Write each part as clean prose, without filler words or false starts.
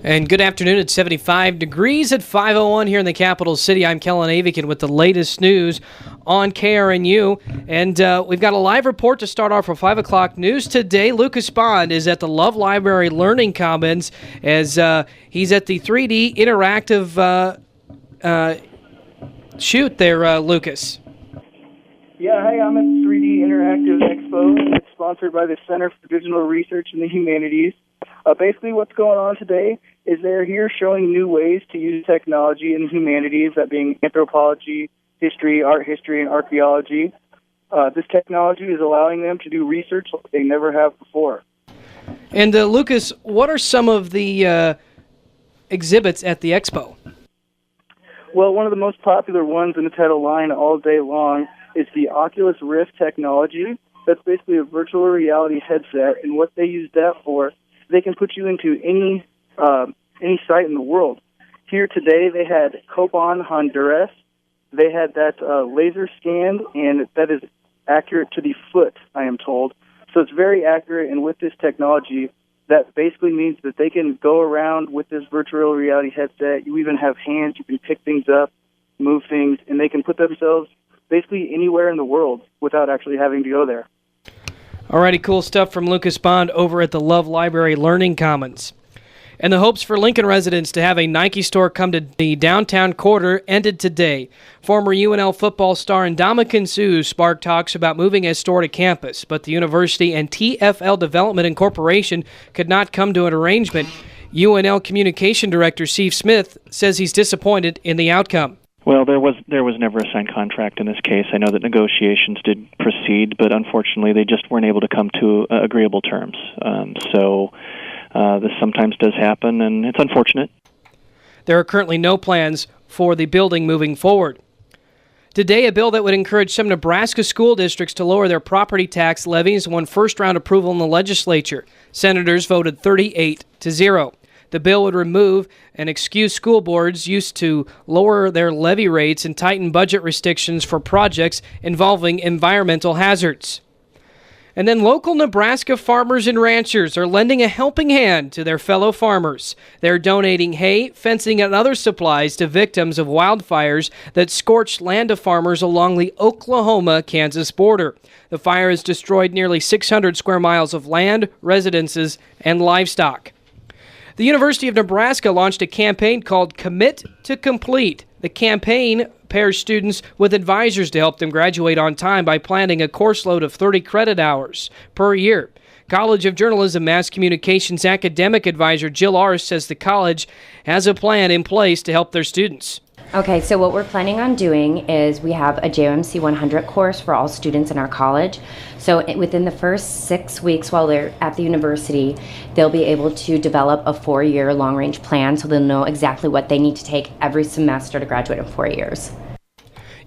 And good afternoon. It's 75 degrees at 5:01 here in the capital city. I'm Kellen Avican with the latest news on KRNU. And we've got a live report to start off for 5 o'clock news today. Lucas Bond is at the Love Library Learning Commons as he's at the 3D Interactive shoot there, Lucas. Yeah, hey, I'm at the 3D Interactive Expo. It's sponsored by the Center for Digital Research in the Humanities. Basically, what's going on today is they're here showing new ways to use technology in the humanities, that being anthropology, history, art history, and archaeology. This technology is allowing them to do research like they never have before. And Lucas, what are some of the exhibits at the expo? Well, one of the most popular ones, and it's had a line all day long, is the Oculus Rift technology. That's basically a virtual reality headset, and what they use that for, they can put you into any site in the world. Here today, they had Copan, Honduras. They had that laser scanned, and that is accurate to the foot, I am told. So it's very accurate, and with this technology, that basically means that they can go around with this virtual reality headset. You even have hands. You can pick things up, move things, and they can put themselves basically anywhere in the world without actually having to go there. Alrighty, cool stuff from Lucas Bond over at the Love Library Learning Commons. And the hopes for Lincoln residents to have a Nike store come to the downtown quarter ended today. Former UNL football star Ndamukong Suh sparked talks about moving a store to campus, but the university and TFL Development Incorporation could not come to an arrangement. UNL Communication Director Steve Smith says he's disappointed in the outcome. Well, there was never a signed contract in this case. I know that negotiations did proceed, but unfortunately they just weren't able to come to agreeable terms. This sometimes does happen, and it's unfortunate. There are currently no plans for the building moving forward. Today, a bill that would encourage some Nebraska school districts to lower their property tax levies won first-round approval in the legislature. Senators voted 38-0. The bill would remove and excuse school boards used to lower their levy rates and tighten budget restrictions for projects involving environmental hazards. And then local Nebraska farmers and ranchers are lending a helping hand to their fellow farmers. They're donating hay, fencing, and other supplies to victims of wildfires that scorched land of farmers along the Oklahoma-Kansas border. The fire has destroyed nearly 600 square miles of land, residences, and livestock. The University of Nebraska launched a campaign called Commit to Complete. The campaign pairs students with advisors to help them graduate on time by planning a course load of 30 credit hours per year. College of Journalism Mass Communications academic advisor Jill Arce says the college has a plan in place to help their students. Okay, so what we're planning on doing is we have a JOMC 100 course for all students in our college. So within the first 6 weeks while they're at the university, they'll be able to develop a 4-year long-range plan so they'll know exactly what they need to take every semester to graduate in 4 years.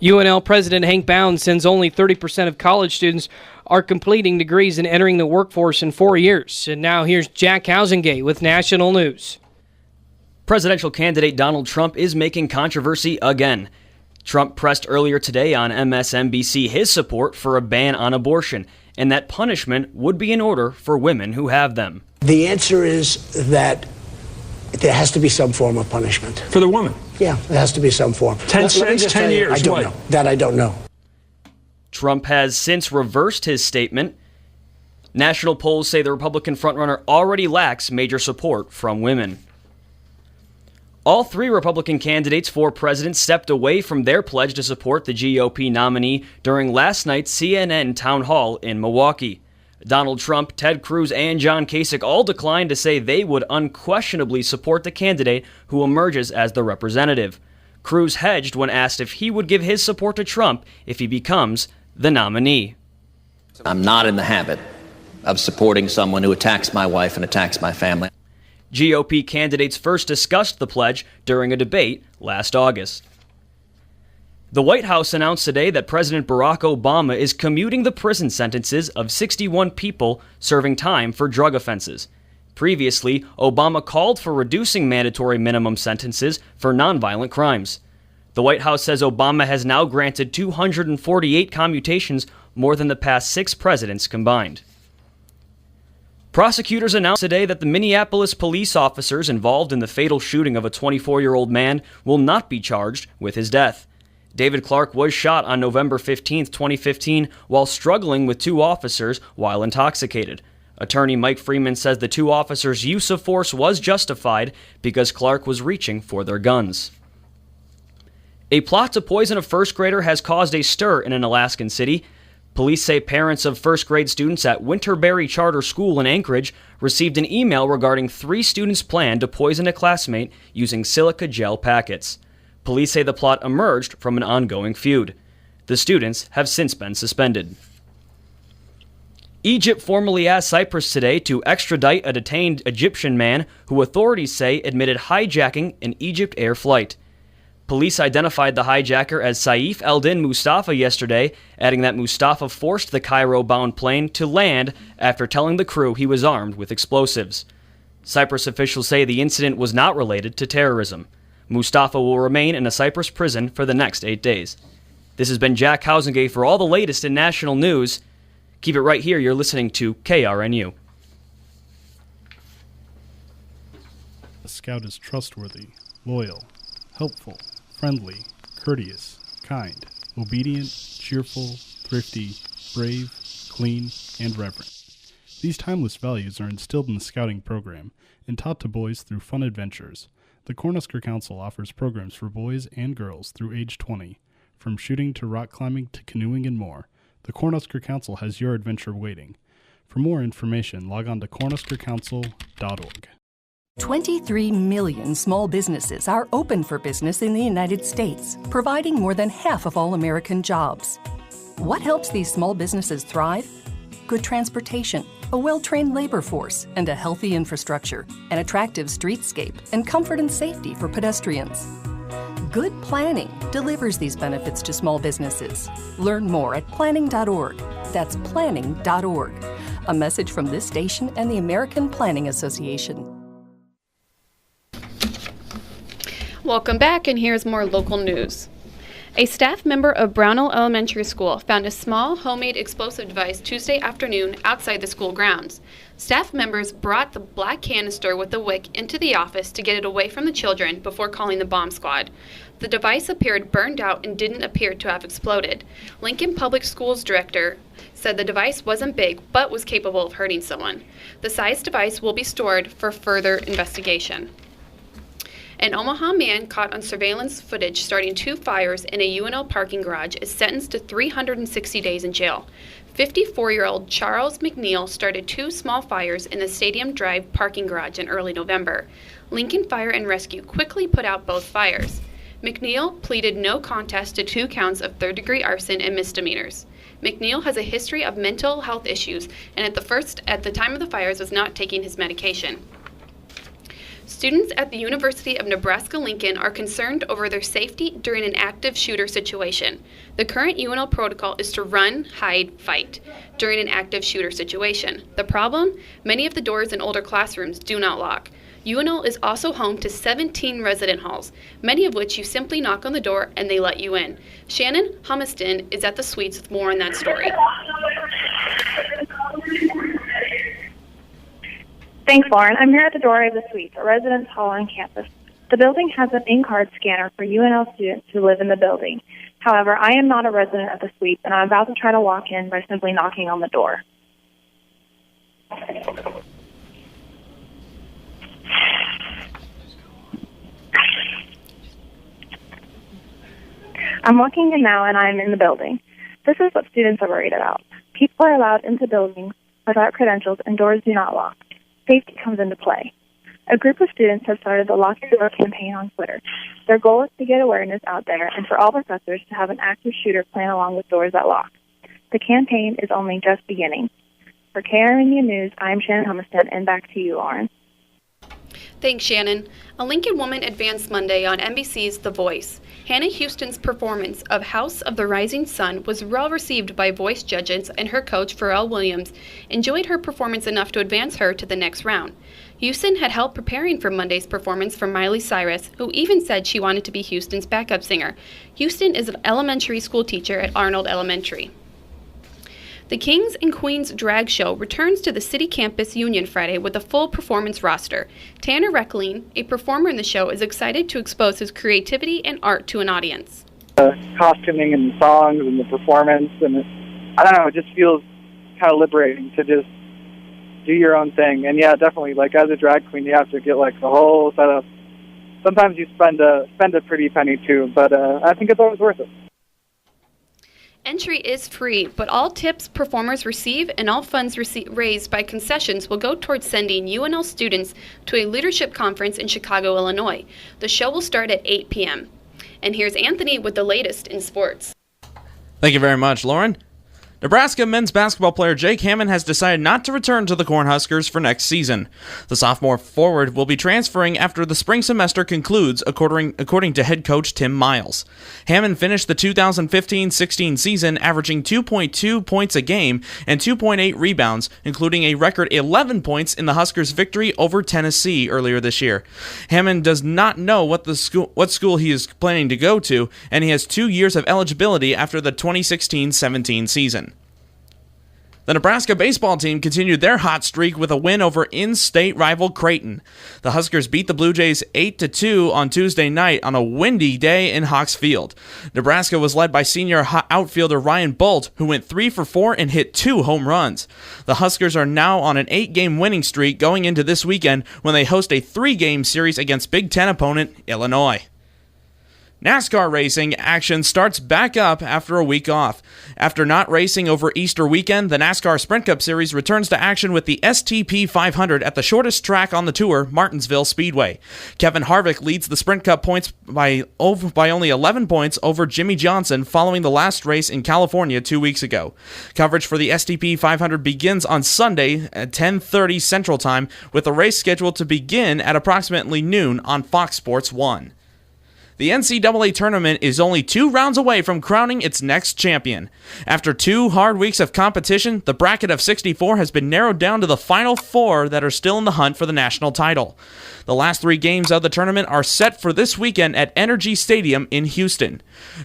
UNL President Hank Bound says only 30% of college students are completing degrees and entering the workforce in 4 years. And now here's Jack Housengate with National News. Presidential candidate Donald Trump is making controversy again. Trump pressed earlier today on MSNBC his support for a ban on abortion and that punishment would be in order for women who have them. The answer is that there has to be some form of punishment. For the woman? Yeah, there has to be some form. 10 years. I don't know. That I don't know. Trump has since reversed his statement. National polls say the Republican frontrunner already lacks major support from women. All three Republican candidates for president stepped away from their pledge to support the GOP nominee during last night's CNN town hall in Milwaukee. Donald Trump, Ted Cruz, and John Kasich all declined to say they would unquestionably support the candidate who emerges as the representative. Cruz hedged when asked if he would give his support to Trump if he becomes the nominee. I'm not in the habit of supporting someone who attacks my wife and attacks my family. GOP candidates first discussed the pledge during a debate last August. The White House announced today that President Barack Obama is commuting the prison sentences of 61 people serving time for drug offenses. Previously, Obama called for reducing mandatory minimum sentences for nonviolent crimes. The White House says Obama has now granted 248 commutations, more than the past 6 presidents combined. Prosecutors announced today that the Minneapolis police officers involved in the fatal shooting of a 24-year-old man will not be charged with his death. David Clark was shot on November 15, 2015, while struggling with two officers while intoxicated. Attorney Mike Freeman says the two officers' use of force was justified because Clark was reaching for their guns. A plot to poison a first grader has caused a stir in an Alaskan city. Police say parents of first-grade students at Winterberry Charter School in Anchorage received an email regarding 3 students' plan to poison a classmate using silica gel packets. Police say the plot emerged from an ongoing feud. The students have since been suspended. Egypt formally asked Cyprus today to extradite a detained Egyptian man who authorities say admitted hijacking an Egypt Air flight. Police identified the hijacker as Saif Eldin Mustafa yesterday, adding that Mustafa forced the Cairo-bound plane to land after telling the crew he was armed with explosives. Cyprus officials say the incident was not related to terrorism. Mustafa will remain in a Cyprus prison for the next 8 days. This has been Jack Housengate for all the latest in national news. Keep it right here. You're listening to KRNU. A scout is trustworthy, loyal, helpful, friendly, courteous, kind, obedient, cheerful, thrifty, brave, clean, and reverent. These timeless values are instilled in the scouting program and taught to boys through fun adventures. The Cornhusker Council offers programs for boys and girls through age 20, from shooting to rock climbing to canoeing and more. The Cornhusker Council has your adventure waiting. For more information, log on to cornhuskercouncil.org. 23 million small businesses are open for business in the United States, providing more than half of all American jobs. What helps these small businesses thrive? Good transportation, a well-trained labor force, and a healthy infrastructure, an attractive streetscape, and comfort and safety for pedestrians. Good planning delivers these benefits to small businesses. Learn more at planning.org. That's planning.org. A message from this station and the American Planning Association. Welcome back, and here's more local news. A staff member of Brownell Elementary School found a small homemade explosive device Tuesday afternoon outside the school grounds. Staff members brought the black canister with the wick into the office to get it away from the children before calling the bomb squad. The device appeared burned out and didn't appear to have exploded. Lincoln Public Schools director said the device wasn't big but was capable of hurting someone. The sized device will be stored for further investigation. An Omaha man caught on surveillance footage starting 2 fires in a UNL parking garage is sentenced to 360 days in jail. 54-year-old Charles McNeil started 2 small fires in the Stadium Drive parking garage in early November. Lincoln Fire and Rescue quickly put out both fires. McNeil pleaded no contest to 2 counts of third-degree arson and misdemeanors. McNeil has a history of mental health issues and at the time of the fires was not taking his medication. Students at the University of Nebraska-Lincoln are concerned over their safety during an active shooter situation. The current UNL protocol is to run, hide, fight during an active shooter situation. The problem? Many of the doors in older classrooms do not lock. UNL is also home to 17 resident halls, many of which you simply knock on the door and they let you in. Shannon Humiston is at the suites with more on that story. Thanks, Lauren. I'm here at the doorway of the suite, a residence hall on campus. The building has an in-card scanner for UNL students who live in the building. However, I am not a resident of the suite, and I'm about to try to walk in by simply knocking on the door. I'm walking in now, and I'm in the building. This is what students are worried about. People are allowed into buildings without credentials, and doors do not lock. Safety comes into play. A group of students have started the Lock Your Door campaign on Twitter. Their goal is to get awareness out there and for all professors to have an active shooter plan along with doors that lock. The campaign is only just beginning. For KRNU News, I'm Shannon Humiston, and back to you, Lauren. Thanks, Shannon. A Lincoln woman advanced Monday on NBC's The Voice. Hannah Houston's performance of House of the Rising Sun was well received by voice judges, and her coach, Pharrell Williams, enjoyed her performance enough to advance her to the next round. Houston had help preparing for Monday's performance from Miley Cyrus, who even said she wanted to be Houston's backup singer. Houston is an elementary school teacher at Arnold Elementary. The Kings and Queens Drag Show returns to the City Campus Union Friday with a full performance roster. Tanner Reckling, a performer in the show, is excited to expose his creativity and art to an audience. The costuming and the songs and the performance, and I don't know, it just feels kind of liberating to just do your own thing. And yeah, definitely, like as a drag queen, you have to get like the whole setup. Sometimes you spend a pretty penny too, but I think it's always worth it. Entry is free, but all tips performers receive and all funds raised by concessions will go towards sending UNL students to a leadership conference in Chicago, Illinois. The show will start at 8 p.m. And here's Anthony with the latest in sports. Thank you very much, Lauren. Nebraska men's basketball player Jake Hammond has decided not to return to the Cornhuskers for next season. The sophomore forward will be transferring after the spring semester concludes, according to head coach Tim Miles. Hammond finished the 2015-16 season averaging 2.2 points a game and 2.8 rebounds, including a record 11 points in the Huskers' victory over Tennessee earlier this year. Hammond does not know what school he is planning to go to, and he has 2 years of eligibility after the 2016-17 season. The Nebraska baseball team continued their hot streak with a win over in-state rival Creighton. The Huskers beat the Blue Jays 8-2 on Tuesday night on a windy day in Hawks Field. Nebraska was led by senior outfielder Ryan Bolt, who went 3 for 4 and hit 2 home runs. The Huskers are now on an 8-game winning streak going into this weekend when they host a 3-game series against Big Ten opponent Illinois. NASCAR racing action starts back up after a week off. After not racing over Easter weekend, the NASCAR Sprint Cup Series returns to action with the STP 500 at the shortest track on the tour, Martinsville Speedway. Kevin Harvick leads the Sprint Cup points by only 11 points over Jimmy Johnson following the last race in California 2 weeks ago. Coverage for the STP 500 begins on Sunday at 10:30 Central Time, with the race scheduled to begin at approximately noon on Fox Sports 1. The NCAA tournament is only 2 rounds away from crowning its next champion. After 2 hard weeks of competition, the bracket of 64 has been narrowed down to the final 4 that are still in the hunt for the national title. The last 3 games of the tournament are set for this weekend at Energy Stadium in Houston.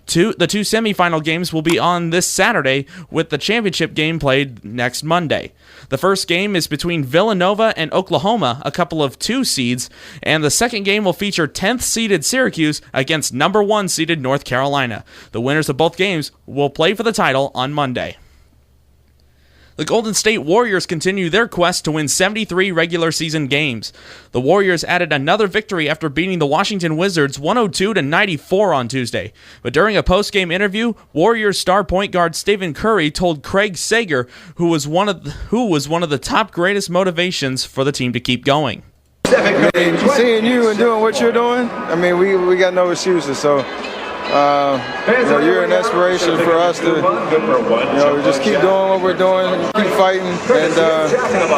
The 2 semifinal games will be on this Saturday, with the championship game played next Monday. The first game is between Villanova and Oklahoma, a couple of 2 seeds, and the second game will feature 10th-seeded Syracuse against number 1 seeded North Carolina. The winners of both games will play for the title on Monday. The Golden State Warriors continue their quest to win 73 regular season games. The Warriors added another victory after beating the Washington Wizards 102-94 on Tuesday. But during a post-game interview, Warriors star point guard Stephen Curry told Craig Sager, who was one of the top greatest motivations for the team to keep going. I mean, seeing you and doing what you're doing, I mean, we got no excuses. So, you're an inspiration for us to, just keep doing what we're doing, keep fighting, and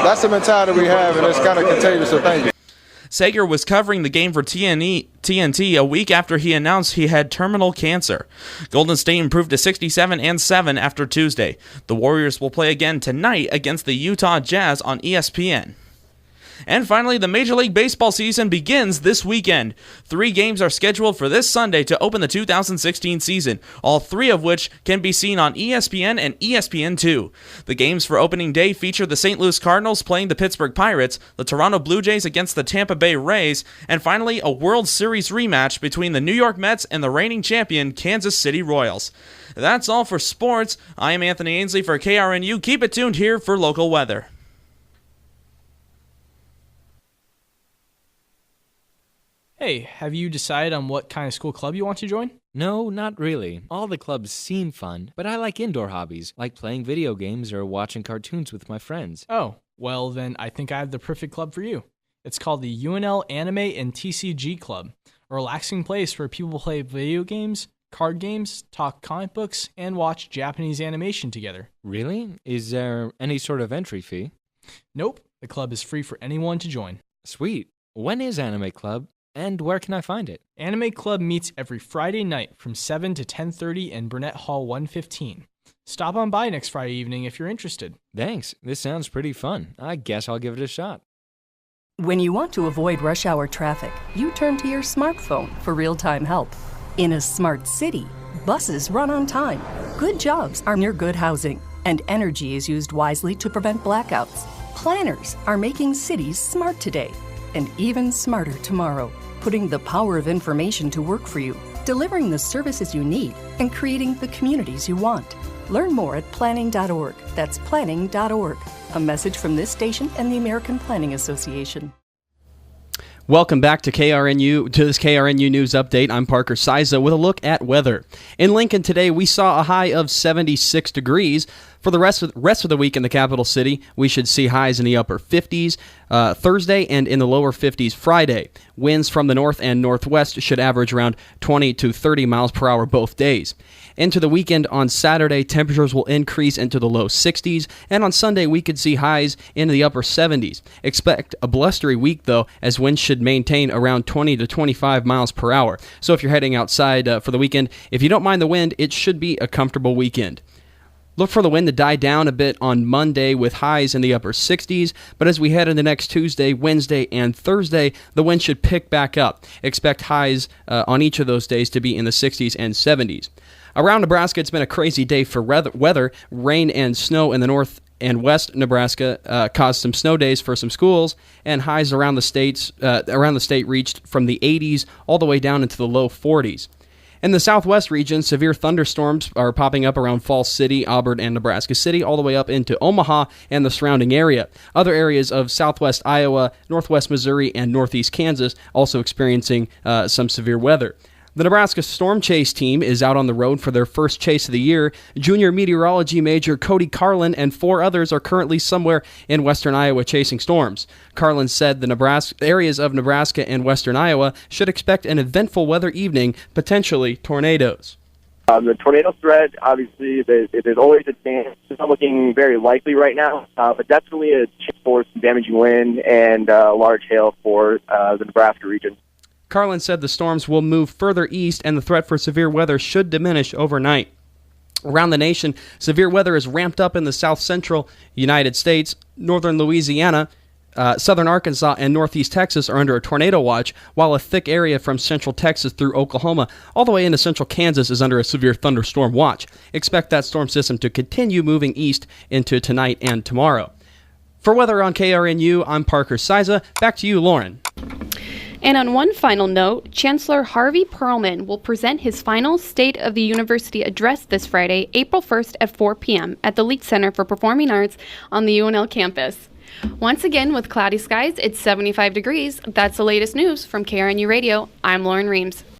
that's the mentality we have, and it's kind of contagious. So thank you. Sager was covering the game for TNT a week after he announced he had terminal cancer. Golden State improved to 67-7 after Tuesday. The Warriors will play again tonight against the Utah Jazz on ESPN. And finally, the Major League Baseball season begins this weekend. 3 games are scheduled for this Sunday to open the 2016 season, all 3 of which can be seen on ESPN and ESPN2. The games for opening day feature the St. Louis Cardinals playing the Pittsburgh Pirates, the Toronto Blue Jays against the Tampa Bay Rays, and finally a World Series rematch between the New York Mets and the reigning champion Kansas City Royals. That's all for sports. I am Anthony Ainsley for KRNU. Keep it tuned here for local weather. Hey, have you decided on what kind of school club you want to join? No, not really. All the clubs seem fun, but I like indoor hobbies, like playing video games or watching cartoons with my friends. Oh, well then I think I have the perfect club for you. It's called the UNL Anime and TCG Club, a relaxing place where people play video games, card games, talk comic books, and watch Japanese animation together. Really? Is there any sort of entry fee? Nope, the club is free for anyone to join. Sweet. When is Anime Club? And where can I find it? Anime Club meets every Friday night from 7 to 10:30 in Burnett Hall 115. Stop on by next Friday evening if you're interested. Thanks. This sounds pretty fun. I guess I'll give it a shot. When you want to avoid rush hour traffic, you turn to your smartphone for real-time help. In a smart city, buses run on time, good jobs are near good housing, And energy is used wisely to prevent blackouts. Planners are making cities smart today and even smarter tomorrow, putting the power of information to work for you, delivering the services you need, and creating the communities you want. Learn more at planning.org. That's planning.org. A message from this station and the American Planning Association. Welcome back to this KRNU News Update. I'm Parker Siza with a look at weather. In Lincoln today, we saw a high of 76 degrees. For the rest of the week in the capital city, we should see highs in the upper 50s Thursday and in the lower 50s Friday. Winds from the north and northwest should average around 20 to 30 miles per hour both days. Into the weekend on Saturday, temperatures will increase into the low 60s, and on Sunday we could see highs in the upper 70s. Expect a blustery week, though, as winds should maintain around 20 to 25 miles per hour. So if you're heading outside for the weekend, if you don't mind the wind, it should be a comfortable weekend. Look for the wind to die down a bit on Monday with highs in the upper 60s, but as we head into next Tuesday, Wednesday, and Thursday, the wind should pick back up. Expect highs on each of those days to be in the 60s and 70s. Around Nebraska, it's been a crazy day for weather. Rain and snow in the north and west Nebraska caused some snow days for some schools, and highs around the state reached from the 80s all the way down into the low 40s. In the southwest region, severe thunderstorms are popping up around Falls City, Auburn, and Nebraska City, all the way up into Omaha and the surrounding area. Other areas of southwest Iowa, northwest Missouri, and northeast Kansas also experiencing some severe weather. The Nebraska Storm Chase team is out on the road for their first chase of the year. Junior meteorology major Cody Carlin and 4 others are currently somewhere in western Iowa chasing storms. Carlin said the areas of Nebraska and western Iowa should expect an eventful weather evening, potentially tornadoes. The tornado threat, obviously, there's always a chance. It's not looking very likely right now, but definitely a chance for some damaging wind and large hail for the Nebraska region. Carlin said the storms will move further east and the threat for severe weather should diminish overnight. Around the nation, severe weather is ramped up in the south-central United States. Northern Louisiana, southern Arkansas, and northeast Texas are under a tornado watch, while a thick area from central Texas through Oklahoma all the way into central Kansas is under a severe thunderstorm watch. Expect that storm system to continue moving east into tonight and tomorrow. For weather on KRNU, I'm Parker Siza. Back to you, Lauren. And on one final note, Chancellor Harvey Perlman will present his final State of the University address this Friday, April 1st at 4 p.m. at the Leake Center for Performing Arts on the UNL campus. Once again, with cloudy skies, it's 75 degrees. That's the latest news from KRNU Radio. I'm Lauren Reams.